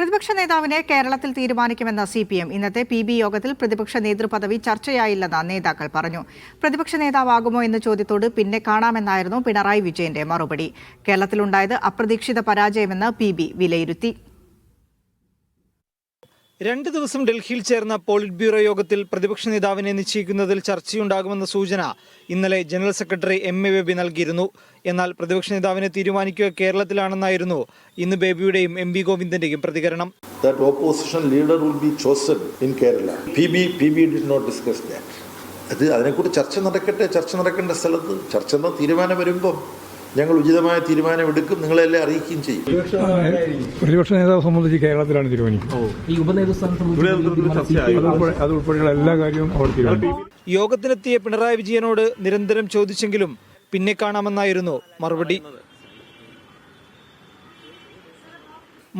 പ്രതിപക്ഷ നേതാവിനെ കേരളത്തിൽ തീരുമാനിക്കുമെന്ന CPM ഇന്നത്തെ PB യോഗത്തിൽ പ്രതിപക്ഷ നേതൃപദവി ചർച്ചയായില്ലെന്ന് നേതാക്കൾ പറഞ്ഞു. പ്രതിപക്ഷ നേതാവാകുമോ എന്ന ചോദ്യത്തോട് പിന്നെ കാണാമെന്നായിരുന്നു പിണറായി വിജയന്റെ മറുപടി. കേരളത്തിലുണ്ടായത് അപ്രതീക്ഷിത പരാജയമെന്ന് PB വിലയിരുത്തി. 2 ദിവസം ഡൽഹിയിൽ ചേർന്ന പോളിറ്റ് ബ്യൂറോ യോഗത്തിൽ പ്രതിപക്ഷ നേതാവിനെ നിശ്ചയിക്കുന്നതിൽ ചർച്ചയുണ്ടാകുമെന്ന സൂചന ഇന്നലെ ജനറൽ സെക്രട്ടറി MA ബേബി നൽകിയിരുന്നു. എന്നാൽ പ്രതിപക്ഷ നേതാവിനെ തീരുമാനിക്കുക കേരളത്തിലാണെന്നായിരുന്നു ഇന്ന് ബേബിയുടെയും MB ഗോവിന്ദന്റെയും പ്രതികരണം. That opposition leader will be chosen in Kerala. PB did not discuss that. അതിനെക്കുറിച്ച് ചർച്ച നടക്കേണ്ട സ്ഥലത്ത് ചർച്ച തീരുമാനം വരുമ്പോൾ ഞങ്ങൾ ഉചിതമായ തീരുമാനമെടുക്കും, നിങ്ങളെല്ലാം അറിയിക്കുകയും ചെയ്യും. പ്രതിപക്ഷ നേതാവ് സംബന്ധിച്ച് കേരളത്തിലാണ് തീരുമാനിക്കുന്നത്. അതുൾപ്പെടെയുള്ള എല്ലാ കാര്യവും അവർ തീരുമാനിക്കും. യോഗത്തിനെത്തിയ പിണറായി വിജയനോട് നിരന്തരം ചോദിച്ചെങ്കിലും പിന്നെ കാണാമെന്നായിരുന്നു മറുപടി.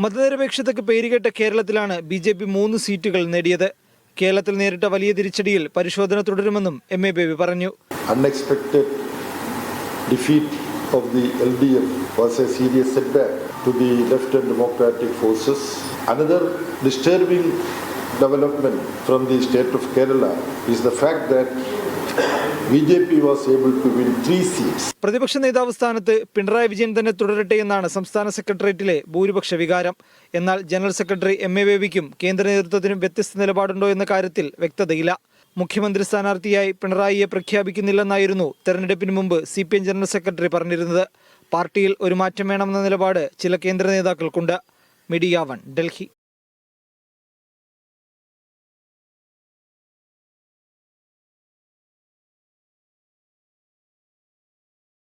മതനിരപേക്ഷതയ്ക്ക് പേരുകേട്ട കേരളത്തിലാണ് BJP 3 സീറ്റുകൾ നേടിയത്. കേരളത്തിൽ നേരിട്ട വലിയ തിരിച്ചടിയിൽ പരിശോധന തുടരുമെന്നും MA ബേബി പറഞ്ഞു. Unexpected defeat of the LDF was a serious setback to the left and democratic forces. Another disturbing development from the state of Kerala is the fact that BJP was able to win 3 seats. പ്രതിപക്ഷ നേതാവ് സ്ഥാനത്ത് പിണറായി വിജയൻ തന്നെ തുടരട്ടെ എന്നാണ് സംസ്ഥാന സെക്രട്ടേറിയറ്റിലെ ഭൂരിപക്ഷ വികാരം. എന്നാൽ ജനറൽ സെക്രട്ടറി MA ബേബിക്കും കേന്ദ്ര നേതൃത്വത്തിനും വ്യത്യസ്ത നിലപാടുണ്ടോ എന്ന കാര്യത്തിൽ വ്യക്തതയില്ല. മുഖ്യമന്ത്രി സ്ഥാനാർത്ഥിയായി പിണറായിയെ പ്രഖ്യാപിക്കുന്നില്ലെന്നായിരുന്നു തെരഞ്ഞെടുപ്പിന് മുമ്പ് CPM ജനറൽ സെക്രട്ടറി പറഞ്ഞിരുന്നത്. പാർട്ടിയിൽ ഒരു മാറ്റം വേണമെന്ന നിലപാട് ചില കേന്ദ്ര നേതാക്കൾക്കുണ്ട്. മീഡിയ 1 ഡൽഹി.